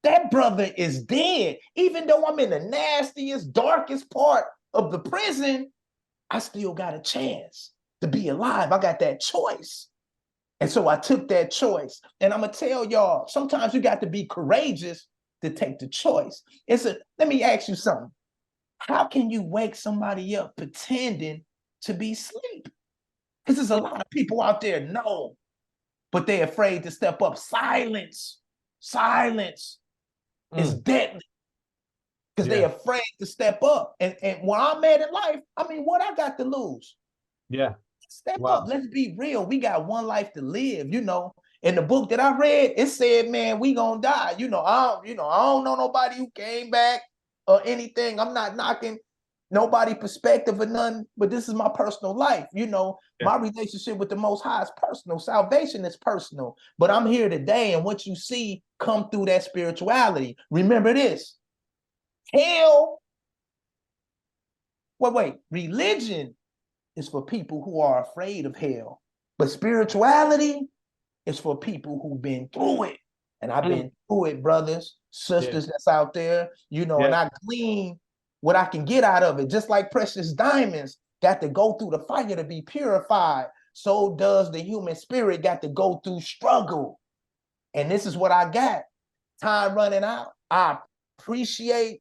That brother is dead. Even though I'm in the nastiest, darkest part of the prison, I still got a chance to be alive. I got that choice. And so I took that choice. And I'm going to tell y'all, sometimes you got to be courageous to take the choice. Let me ask you something. How can you wake somebody up pretending to be asleep? Because there's a lot of people out there know, but they're afraid to step up. Silence is deadly, because they're afraid to step up. And where I'm at in life, what I got to lose? Yeah. Step up. Let's be real. We got one life to live. In the book that I read, it said, man, we gonna die. I don't know nobody who came back or anything. I'm not knocking nobody perspective or none, but this is my personal life. My relationship with the Most High is personal. Salvation is personal. But I'm here today, and what you see come through that spirituality. Remember this. Hell, religion is for people who are afraid of hell. But spirituality is for people who've been through it. And I've been through it, brothers, sisters that's out there, and I glean what I can get out of it. Just like precious diamonds got to go through the fire to be purified, so does the human spirit got to go through struggle. And this is what I got. Time running out. I appreciate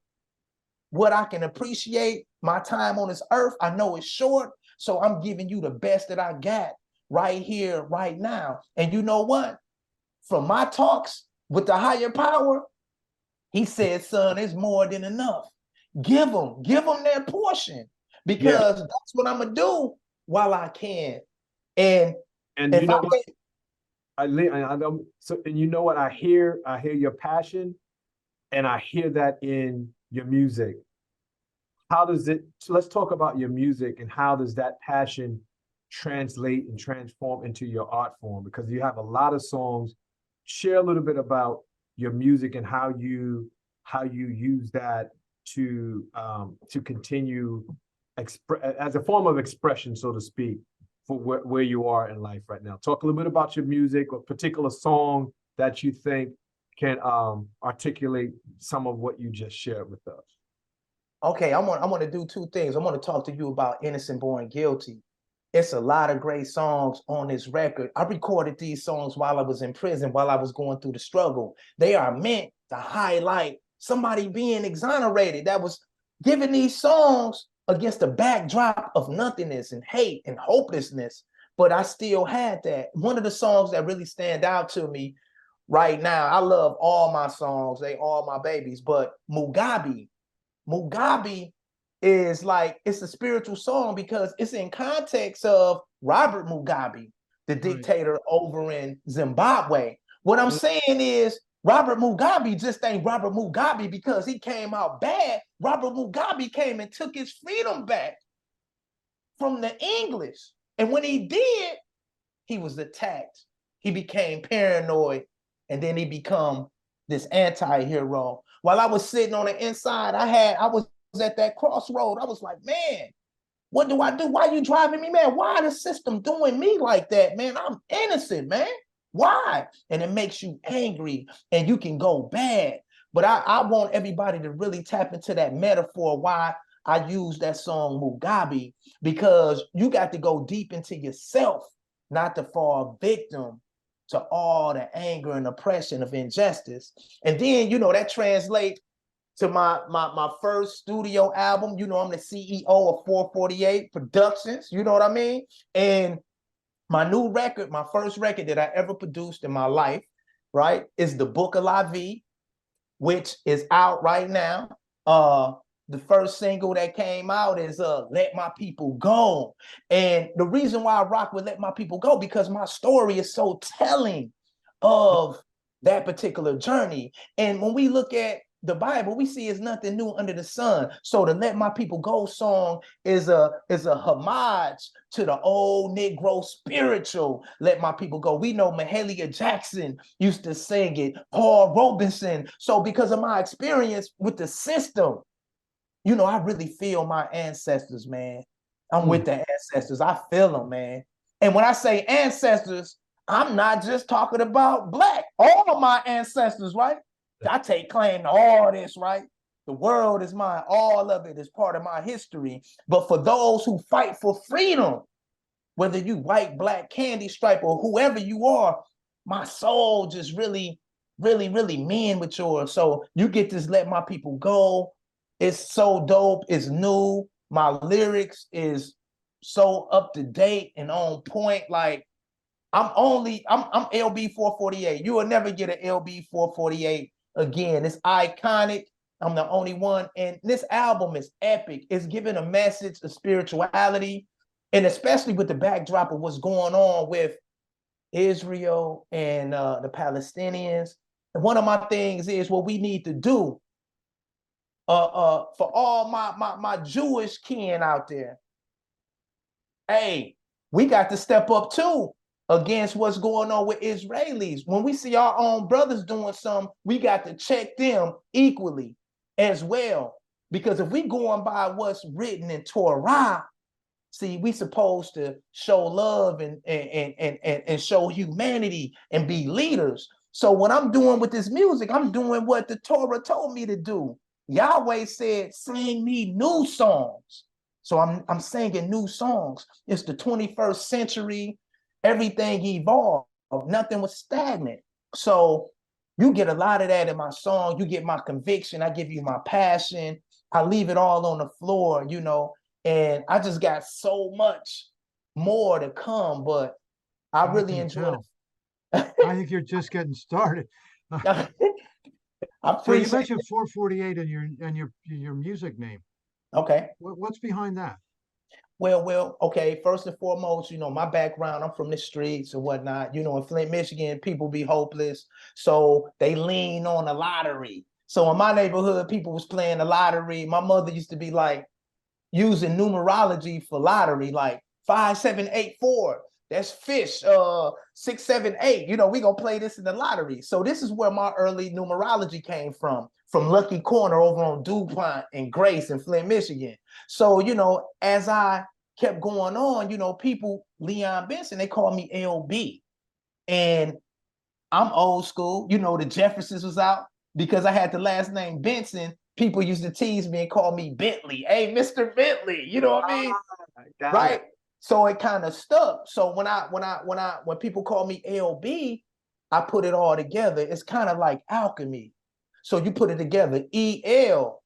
what I can appreciate. My time on this earth, I know it's short. So I'm giving you the best that I got right here, right now. And you know what? From my talks with the higher power, he said, son, it's more than enough. Give them their portion, because that's what I'm going to do while I can. And you know what? And you know what? I hear your passion, and I hear that in your music. Let's talk about your music, and how does that passion translate and transform into your art form? Because you have a lot of songs. Share a little bit about your music and how you use that to continue as a form of expression, so to speak, for where you are in life right now. Talk a little bit about your music, or a particular song that you think can articulate some of what you just shared with us. Okay, I'm gonna do two things. I'm gonna talk to you about Innocent Born Guilty. It's a lot of great songs on this record. I recorded these songs while I was in prison, while I was going through the struggle. They are meant to highlight somebody being exonerated, that was giving these songs against the backdrop of nothingness and hate and hopelessness. But I still had that. One of the songs that really stand out to me right now, I love all my songs, they all my babies, but Mugabe is like, it's a spiritual song because it's in context of Robert Mugabe, the dictator over in Zimbabwe. What I'm saying is, Robert Mugabe just ain't Robert Mugabe because he came out bad. Robert Mugabe came and took his freedom back from the English. And when he did, he was attacked. He became paranoid, and then he became this anti-hero. While I was sitting on the inside, I was at that crossroad. I was like, man, what do I do? Why you driving me, man? Why the system doing me like that, man? I'm innocent, man. Why? And it makes you angry and you can go bad. But I want everybody to really tap into that metaphor why I use that song Mugabe, because you got to go deep into yourself, not to fall victim to all the anger and oppression of injustice. And then, that translates to my first studio album. I'm the CEO of 448 Productions, you know what I mean? And my new record, my first record that I ever produced in my life, right, is The Book of La Vie, which is out right now. The first single that came out is Let My People Go. And the reason why I rock with Let My People Go, because my story is so telling of that particular journey. And when we look at the Bible, we see it's nothing new under the sun. So the Let My People Go song is a homage to the old Negro spiritual Let My People Go. We know Mahalia Jackson used to sing it, Paul Robeson. So because of my experience with the system, I really feel my ancestors, man. I'm with the ancestors. I feel them, man. And when I say ancestors, I'm not just talking about Black. All of my ancestors, right? I take claim to all this, right? The world is mine. All of it is part of my history. But for those who fight for freedom, whether you white, Black, candy stripe, or whoever you are, my soul just really, really, really mean with yours. So you get this Let My People Go. It's so dope. It's new. My lyrics is so up to date and on point. Like I'm LB 448. You will never get an LB 448 again. It's iconic. I'm the only one. And this album is epic. It's giving a message of spirituality, and especially with the backdrop of what's going on with Israel and the Palestinians. And one of my things is what we need to do for all my Jewish kin out there. Hey, we got to step up too against what's going on with Israelis. When we see our own brothers doing something, we got to check them equally as well. Because if we going by what's written in Torah, see, we supposed to show love and show humanity and be leaders. So what I'm doing with this music, I'm doing what the Torah told me to do. Yahweh said, sing me new songs. So I'm singing new songs. It's the 21st century. Everything evolved. Nothing was stagnant. So you get a lot of that in my song. You get my conviction. I give you my passion. I leave it all on the floor, and I just got so much more to come, but I really enjoy it. I think you're just getting started. I So you appreciate mentioned it. 448 in your music name. Okay. What's behind that? Well, okay. First and foremost, my background, I'm from the streets and whatnot. In Flint, Michigan, people be hopeless. So they lean on the lottery. So in my neighborhood, people was playing the lottery. My mother used to be like using numerology for lottery, like 5784. That's fish. 678. We gonna play this in the lottery. So this is where my early numerology came from Lucky Corner over on DuPont and Grace in Flint, Michigan. So as I kept going on, people, Leon Benson, they call me LB, and I'm old school. The Jeffersons was out because I had the last name Benson. People used to tease me and call me Bentley. Hey, Mr. Bentley. You know what I mean? Right. So it kind of stuck. So when people call me LB, I put it all together. It's kind of like alchemy. So you put it together, EL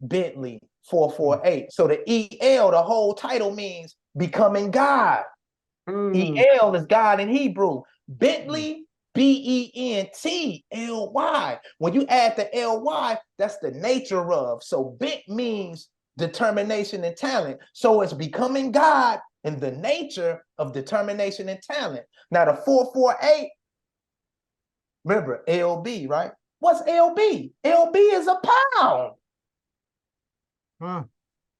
Bentley 448. So the EL, the whole title means becoming God. EL is God in Hebrew. Bentley, Bently. When you add the ly, that's the nature of. So bent means determination and talent. So it's becoming God in the nature of determination and talent. Now the 448, remember LB, right? What's LB? LB is a pound.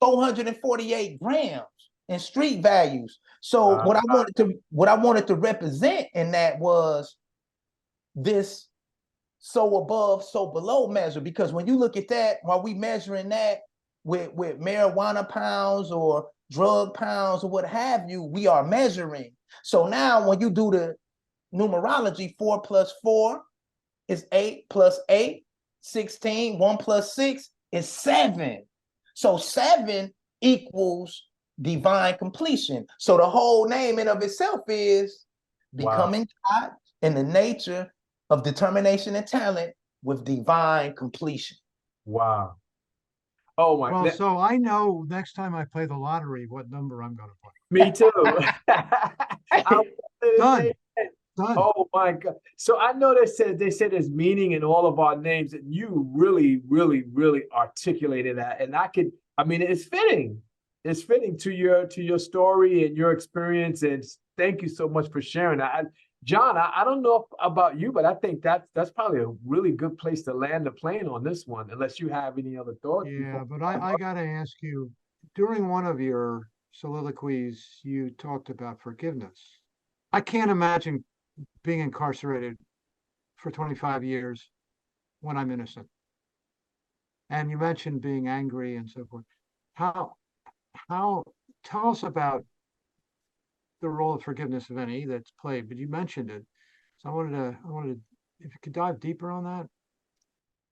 448 grams in street values. So what I wanted to represent in that was this so above, so below measure. Because when you look at that, while we measuring that with marijuana pounds or drug pounds or what have you, we are measuring. So now when you do the numerology, 4 plus 4 is 8 plus 8, 16. 1 plus 6 is 7. So 7 equals divine completion. So the whole name in of itself is Wow. becoming God in the nature of determination and talent with divine completion. Wow. Oh my. Well, so I know next time I play the lottery, what number I'm going to play. Me too. I Done. Done. Oh my God. So I know they said there's meaning in all of our names, and you really, really, really articulated that. And I mean, it's fitting. It's fitting to your story and your experience. And thank you so much for sharing that. John, I don't know about you, but I think that's probably a really good place to land the plane on this one, unless you have any other thoughts. Yeah, but I got to ask you, during one of your soliloquies, you talked about forgiveness. I can't imagine being incarcerated for 25 years when I'm innocent. And you mentioned being angry and so forth. How, tell us about the role of forgiveness, if any, that's played, but you mentioned it. So I wanted to, if you could dive deeper on that.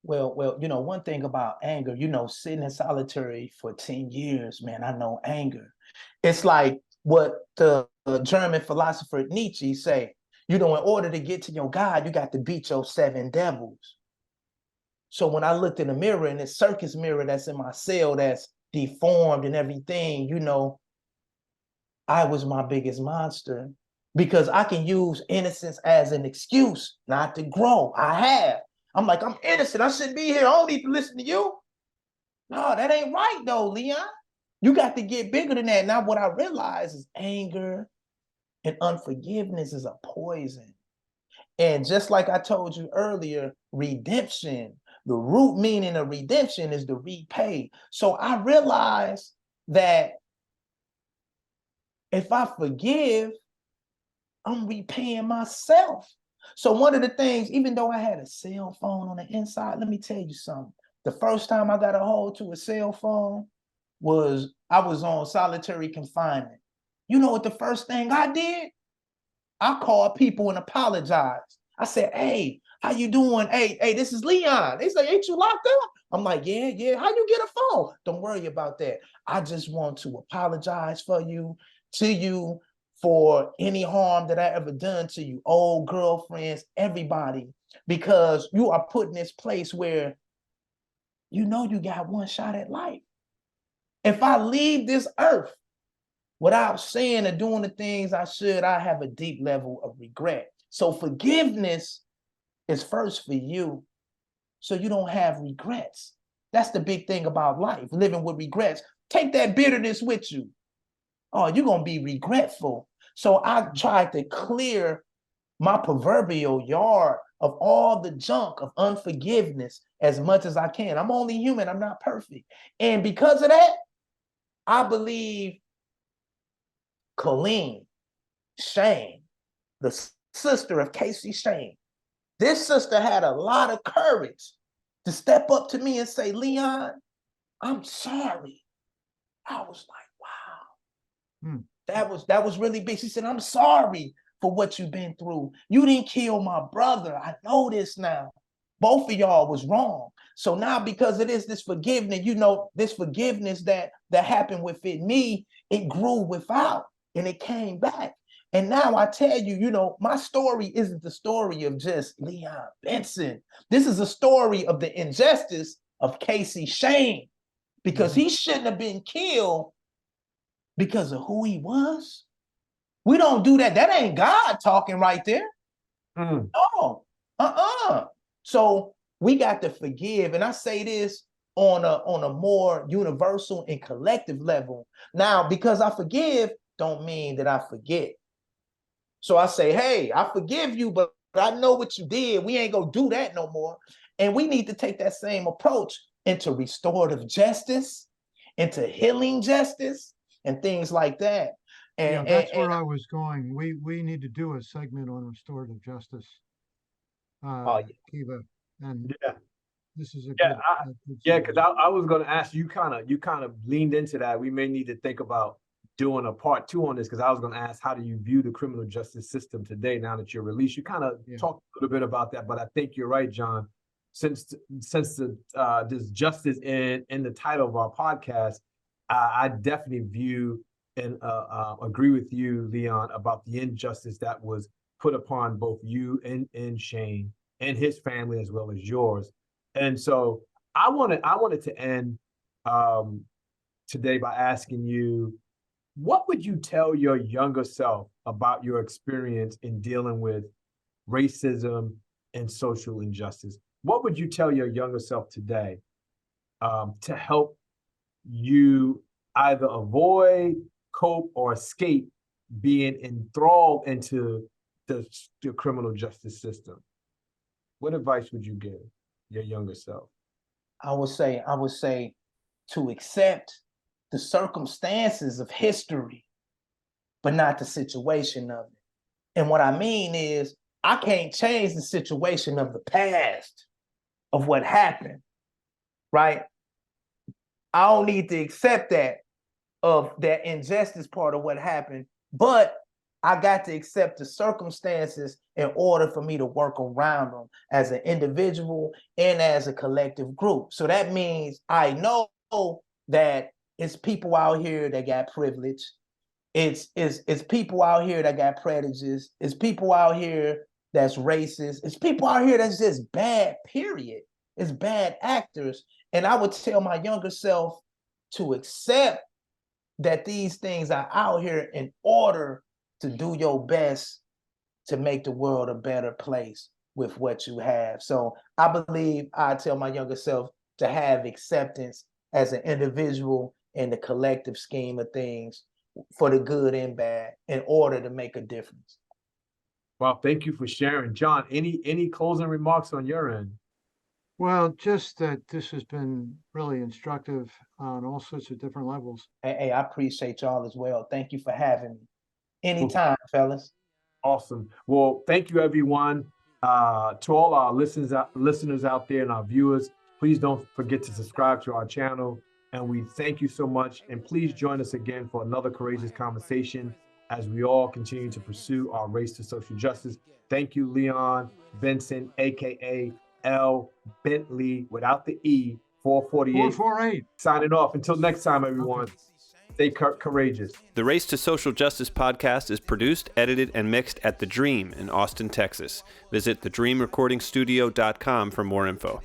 Well, one thing about anger, sitting in solitary for 10 years, man, I know anger. It's like what the German philosopher Nietzsche say, in order to get to your God, you got to beat your 7 devils. So when I looked in the mirror, in this circus mirror that's in my cell that's deformed and everything, I was my biggest monster because I can use innocence as an excuse not to grow. I'm like, I'm innocent. I shouldn't be here. I don't need to listen to you. No, that ain't right though, Leon. You got to get bigger than that. Now, what I realize is anger and unforgiveness is a poison. And just like I told you earlier, redemption, the root meaning of redemption is to repay. So I realized that if I forgive, I'm repaying myself. So one of the things, even though I had a cell phone on the inside, let me tell you something. The first time I got a hold to a cell phone was I was on solitary confinement. You know what the first thing I did? I called people and apologized. I said, hey, how you doing? Hey, this is Leon. They say, ain't you locked up? I'm like, yeah. How you get a phone? Don't worry about that. I just want to apologize to you for any harm that I ever done to you, old girlfriends, everybody, because you are put in this place where you got one shot at life. If I leave this earth without saying or doing the things I should, I have a deep level of regret. So forgiveness is first for you, so you don't have regrets. That's the big thing about life, living with regrets. Take that bitterness with you. Oh, you're going to be regretful. So I tried to clear my proverbial yard of all the junk of unforgiveness as much as I can. I'm only human. I'm not perfect. And because of that, I believe Colleen Shane, the sister of Casey Shane, this sister had a lot of courage to step up to me and say, Leon, I'm sorry. I was like, wow. That was really big. She said, I'm sorry for what you've been through. You didn't kill my brother. I know this now. Both of y'all was wrong. So now because it is this forgiveness, this forgiveness that happened within me, it grew without and it came back. And now I tell you, my story isn't the story of just Leon Benson. This is a story of the injustice of Casey Shane, because he shouldn't have been killed because of who he was. We don't do that. That ain't God talking right there. No, So we got to forgive. And I say this on a more universal and collective level. Now, because I forgive, don't mean that I forget. So I say, hey, I forgive you, but I know what you did. We ain't gonna do that no more. And we need to take that same approach into restorative justice, into healing justice, and things like that. And that's where I was going. We need to do a segment on restorative justice. Oh, yeah. Kiva. And Yeah. this is a Yeah, good because I was going to ask you, you kind of leaned into that. We may need to think about doing a part 2 on this, because I was going to ask, how do you view the criminal justice system today now that you're released? You kind of talked a little bit about that, but I think you're right, John. Since there's justice in the title of our podcast, I definitely view and agree with you, Leon, about the injustice that was put upon both you and Shane and his family as well as yours. And so I wanted to end today by asking you, what would you tell your younger self about your experience in dealing with racism and social injustice? What would you tell your younger self today to help you either avoid, cope, or escape being enthralled into the criminal justice system? What advice would you give your younger self? I would say to accept the circumstances of history, but not the situation of it. And what I mean is, I can't change the situation of the past, of what happened, right? I don't need to accept that, of that injustice part of what happened, but I got to accept the circumstances in order for me to work around them as an individual and as a collective group. So that means I know that it's people out here that got privilege. It's people out here that got prejudice. It's people out here that's racist. It's people out here that's just bad, period. It's bad actors. And I would tell my younger self to accept that these things are out here in order to do your best to make the world a better place with what you have. So I believe I tell my younger self to have acceptance as an individual in the collective scheme of things, for the good and bad, in order to make a difference. Well, thank you for sharing. John, any closing remarks on your end? Well, just that this has been really instructive on all sorts of different levels. Hey, I appreciate y'all as well. Thank you for having me. Anytime, fellas. Awesome. Well, thank you, everyone. To all our listeners out there and our viewers, please don't forget to subscribe to our channel. And we thank you so much. And please join us again for another courageous conversation as we all continue to pursue our race to social justice. Thank you, Leon Benson, aka L Bentley without the E, 448. 448. Signing off. Until next time, everyone. Okay. Stay courageous. The Race to Social Justice podcast is produced, edited, and mixed at The Dream in Austin, Texas. Visit thedreamrecordingstudio.com for more info.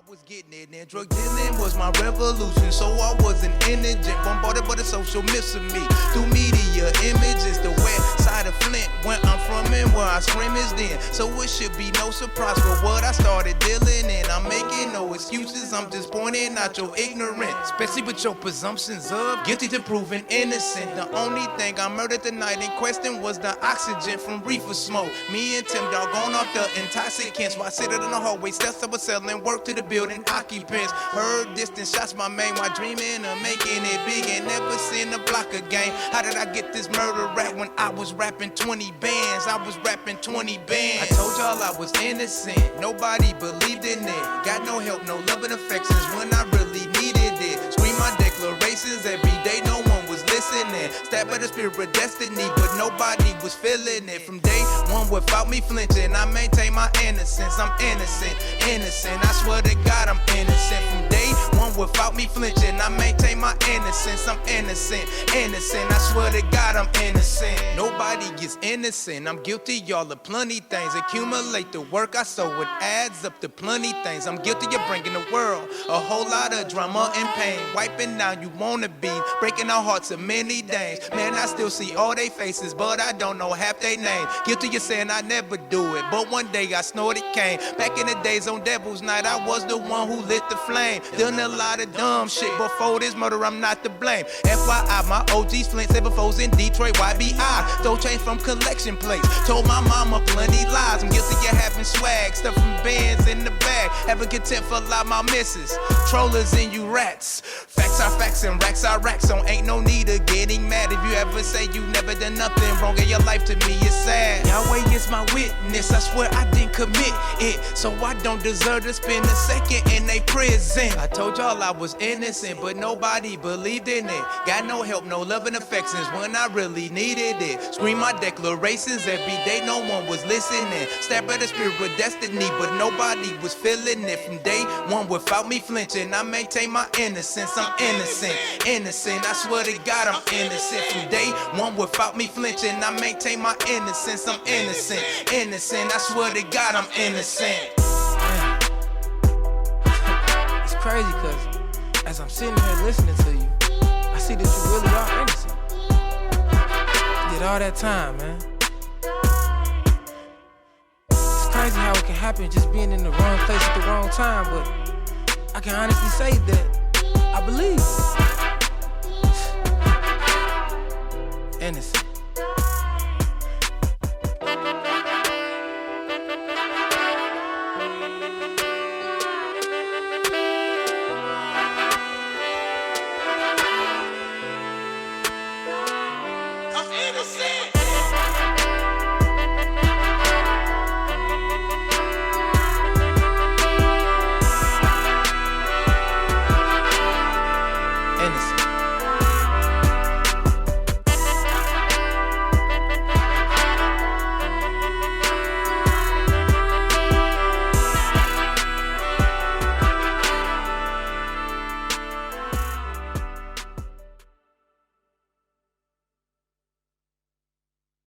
Was getting it, and drug dealing was my revolution, so I wasn't indigent, bombarded by the social myths of me, through media images, the west side of Flint, where I'm from and where I scream is then, so it should be no surprise for what I started dealing in. I'm making no excuses, I'm just pointing out your ignorance, especially with your presumptions of guilty to proven innocent. The only thing I murdered the night in question was the oxygen from reefer smoke. Me and Tim Dog on off the intoxicants, while sitting in the hallway steps, I was selling work to the building occupants. Heard distant shots, my main, while dreaming of making it big, and never seen a block again. How did I get this murder rap when I was rapping 20 bands? I was rapping 20 bands. I told y'all I was innocent, nobody believed in it. Got no help, no love and affections when I really needed it. Scream my declarations every day, no one was listening. Stabbed by the spirit of destiny, but nobody was feeling it. From day one without me flinching, I maintain my innocence. I'm innocent, innocent. I swear to God I'm innocent. From day one without me flinching, I maintain my innocence. I'm innocent, innocent. I swear to God I'm innocent. Nobody gets innocent. I'm guilty, y'all, of plenty things. Accumulate the work I sow, it adds up to plenty things. I'm guilty of bringing the world a whole lot of drama and pain. Wiping down you wanna be, breaking our hearts of many days. Man, I still see all they faces, but I don't know half they names. Guilty of saying I never do it, but one day I snorted cane. Back in the days on Devil's Night, I was the one who lit the flame. Done a lot of dumb shit before this murder, I'm not to blame. FYI, my OG's Flint, 7 foes in Detroit, YBI. Stole change from collection plates, told my mama plenty lies. I'm guilty of having swag, stuff from bands in the bag. Having contempt for a lot my misses, trollers and you rats. Facts are facts and racks are racks, so ain't no need of getting mad. If you ever say you never done nothing wrong in your life, to me it's sad. Yahweh is my witness. I swear I didn't commit it, so I don't deserve to spend a second in a prison. I told y'all I was innocent, but nobody believed in it. Got no help, no love and affections when I really needed it. Scream my declarations every day, no one was listening. Stab at the spirit of destiny, but nobody was feeling it. From day one without me flinching, I maintain my innocence. I'm innocent, innocent. I swear to God I'm innocent. From day one without me flinching, I maintain my innocence. I'm innocent, innocent. I swear to God I'm innocent. It's crazy because as I'm sitting here listening to you, I see that you really are innocent. You did all that time, man. It's crazy how it can happen just being in the wrong place at the wrong time, but I can honestly say that I believe. Innocent.